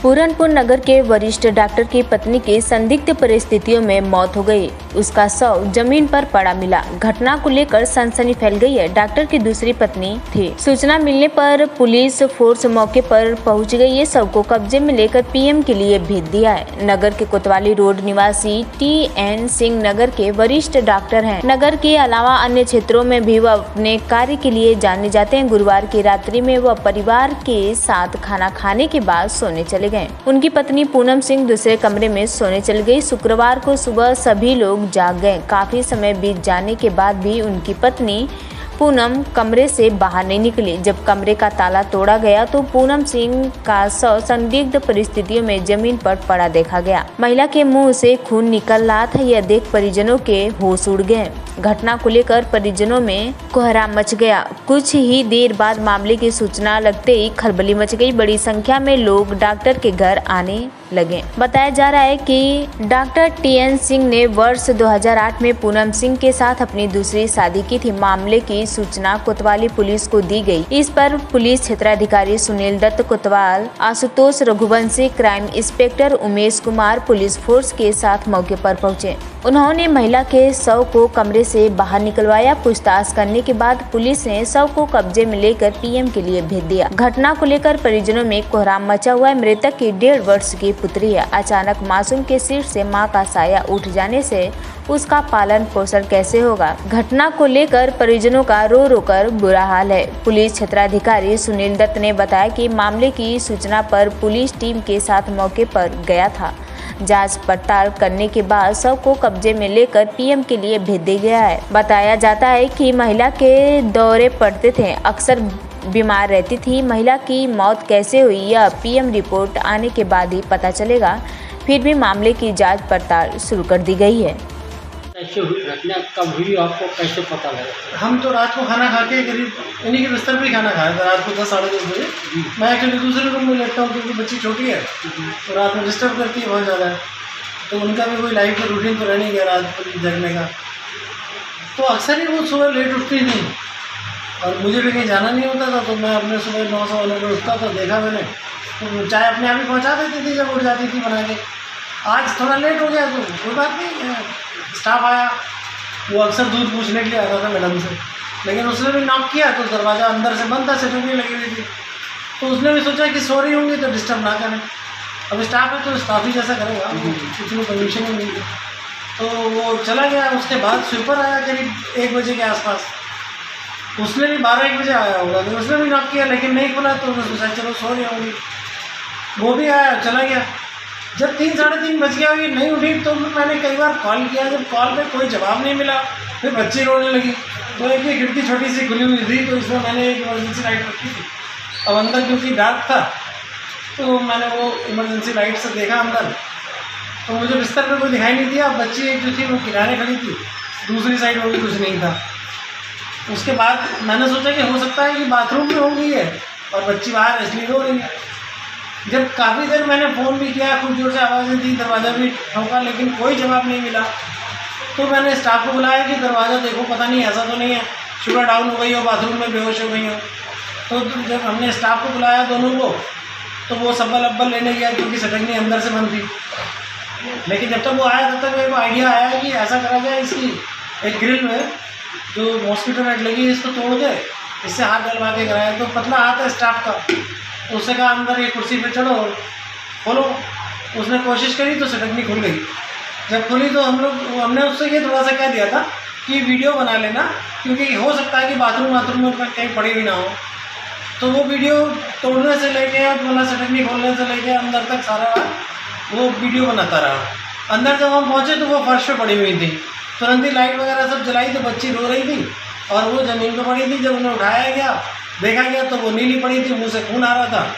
पूरनपुर नगर के वरिष्ठ डॉक्टर की पत्नी की संदिग्ध परिस्थितियों में मौत हो गई। उसका शव जमीन पर पड़ा मिला। घटना को लेकर सनसनी फैल गई है। डॉक्टर की दूसरी पत्नी थी। सूचना मिलने पर पुलिस फोर्स मौके पर पहुंच गई है। शव को कब्जे में लेकर पीएम के लिए भेज दिया है। नगर के कोतवाली रोड निवासी TN सिंह नगर के वरिष्ठ डॉक्टर हैं। नगर के अलावा अन्य क्षेत्रों में भी वह अपने कार्य के लिए जाने जाते हैं। गुरुवार की रात्रि में वह परिवार के साथ खाना खाने के बाद सोने चले गए। उनकी पत्नी पूनम सिंह दूसरे कमरे में सोने चली गई। शुक्रवार को सुबह सभी लोग जाग गए। काफी समय बीत जाने के बाद भी उनकी पत्नी पूनम कमरे से बाहर नहीं निकली। जब कमरे का ताला तोड़ा गया तो पूनम सिंह का शव संदिग्ध परिस्थितियों में जमीन पर पड़ा देखा गया। महिला के मुंह से खून निकल रहा था। यह देख परिजनों के होश उड़ गए। घटना को लेकर परिजनों में कोहराम मच गया। कुछ ही देर बाद मामले की सूचना लगते ही खलबली मच गई। बड़ी संख्या में लोग डॉक्टर के घर आने लगे। बताया जा रहा है कि डॉक्टर TN सिंह ने वर्ष 2008 में पूनम सिंह के साथ अपनी दूसरी शादी की थी। मामले की सूचना कोतवाली पुलिस को दी गई। इस पर पुलिस क्षेत्राधिकारी सुनील दत्त कोतवाल, Ashutosh Raghuvanshi, crime inspector Umesh Kumar police force के साथ मौके पर पहुंचे। उन्होंने महिला के शव को कमरे से बाहर निकलवाया। पूछताछ करने के बाद पुलिस ने शव को कब्जे में लेकर पीएम के लिए भेज दिया। घटना को लेकर परिजनों में कोहराम मचा हुआ है। मृतक की 1.5 वर्ष की पुत्री है। अचानक मासूम के सिर से मां का साया उठ जाने से उसका पालन पोषण कैसे होगा। घटना को लेकर परिजनों का रो रो कर बुरा हाल है। पुलिस क्षेत्राधिकारी सुनील दत्त ने बताया कि मामले की सूचना पर पुलिस टीम के साथ मौके पर गया था। जांच पड़ताल करने के बाद शव को कब्जे में लेकर पीएम के लिए भेज दिया गया है। बताया जाता है कि महिला के दौरे पड़ते थे, अक्सर बीमार रहती थी। महिला की मौत कैसे हुई यह पीएम रिपोर्ट आने के बाद ही पता चलेगा। फिर भी मामले की जांच पड़ताल शुरू कर दी गई है। कैसे हुई घटना, कब हुई, आपको कैसे पता लगा? हम तो रात को खाना खा के करीब इन्हीं के बिस्तर पे ही खाना खाया था। रात को 10 साढ़े 10 बजे मैं एक्चुअली दूसरे रूम में लेटता हूँ क्योंकि बच्ची छोटी है तो रात में डिस्टर्ब करती है बहुत ज़्यादा। तो उनका भी कोई लाइफ का रूटीन तो रह नहीं गया रात को जगने का। तो अक्सर ही वो सुबह लेट उठती थी और मुझे भी कहीं जाना नहीं होता था। तो मैं अपने सुबह 9 सवा 9 बजे उठता था। देखा मैंने तो चाय अपने आप ही पहुँचा देती थी जब उठ जाती थी बना के। आज थोड़ा लेट हो गया तो कोई बात नहीं। स्टाफ आया, वो अक्सर दूध पूछने के लिए आता था मैडम से, लेकिन उसने भी नॉक किया तो दरवाज़ा अंदर से बंद था, सिक्योरिटी लगी हुई थी। तो उसने भी सोचा कि सो रही होंगी तो डिस्टर्ब ना करें। अब स्टाफ है तो स्टाफ ही जैसा करेगा, उसने परमिशन ही नहीं दी। तो वो चला गया। उसके बाद स्वीपर आया करीब 1 बजे के आसपास। उसने भी 12-1 बजे आया होगा तो उसने भी नॉक किया लेकिन नहीं खुला। तो उसने सोचा चलो सो रही होंगी। वो भी आया, चला गया। जब 3 साढ़े 3 बज गया ये नहीं उठी तो मैंने कई बार कॉल किया। जब कॉल पे कोई जवाब नहीं मिला फिर बच्ची रोने लगी। तो एक ही खिड़की छोटी सी खुली हुई थी तो इसमें मैंने एक इमरजेंसी लाइट रखी थी। अब अंदर क्योंकि डार्क था तो मैंने वो इमरजेंसी लाइट से देखा अंदर तो मुझे बिस्तर पे कोई दिखाई नहीं दिया। बच्ची एक जो थी वो किनारे खड़ी थी, दूसरी साइड में भी कुछ नहीं था। उसके बाद मैंने सोचा कि हो सकता है कि बाथरूम में हो गई है और बच्ची बाहर इसलिए रो रही है। जब काफ़ी देर मैंने फ़ोन भी किया, खूब जोर से आवाज़ें दी, दरवाज़ा भी ठोका लेकिन कोई जवाब नहीं मिला। तो मैंने स्टाफ को बुलाया कि दरवाज़ा देखो, पता नहीं ऐसा तो नहीं है शुगर डाउन हो गई हो, बाथरूम में बेहोश हो गई हो। तो जब हमने स्टाफ को बुलाया दोनों को तो वो सब्बल अब्बल लेने गया क्योंकि सटकनी अंदर से बंद थी। लेकिन जब तक वो आया तब तक मेरे को आइडिया आया कि ऐसा करा जाए, इसकी एक ग्रिल में जो मॉस्किटो नेट लगी है इसको तोड़ के इससे हाथ डलवा के कराया। तो पतला हाथ है स्टाफ का, तो उससे कहा अंदर एक कुर्सी पे चढ़ो और खोलो। उसने कोशिश करी तो सटकनी खुल गई। जब खुली तो हमने उससे ये थोड़ा सा कह दिया था कि वीडियो बना लेना क्योंकि हो सकता है कि बाथरूम में कहीं पड़ी हुई ना हो। तो वो वीडियो तोड़ने से लेके मतलब सटकनी खोलने से लेके अंदर तक सारा वो वीडियो बनाता रहा। अंदर जब हम पहुँचे तो वो फर्श पे पड़ी हुई थी। तुरंत ही लाइट वगैरह सब जलाई तो बच्ची रो रही थी और वो ज़मीन पर पड़ी थी। जब उन्हें उठाया गया देखा गया तो वो नीली पड़ी थी, मुंह से खून आ रहा था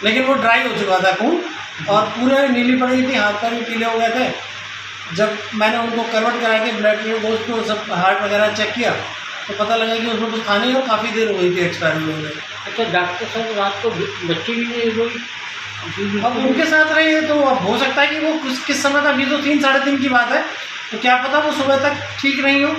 लेकिन वो ड्राई हो चुका था खून और पूरे नीली पड़ी थी, हाथ पैर भी पीले हो गए थे। जब मैंने उनको करवट करा के ब्लड ग्लूकोज को सब हार्ट वगैरह चेक किया तो पता लगा कि उसमें कुछ खाने और काफ़ी देर हो गई थी एक्सपायर हुए। अच्छा, डॉक्टर साहब रात को बच्ची भी नहीं रोई? अब उनके साथ रही है तो अब हो सकता है कि वो किस समय तक, अभी तो 3 साढ़े 3 की बात है तो क्या पता वो सुबह तक ठीक नहीं हो।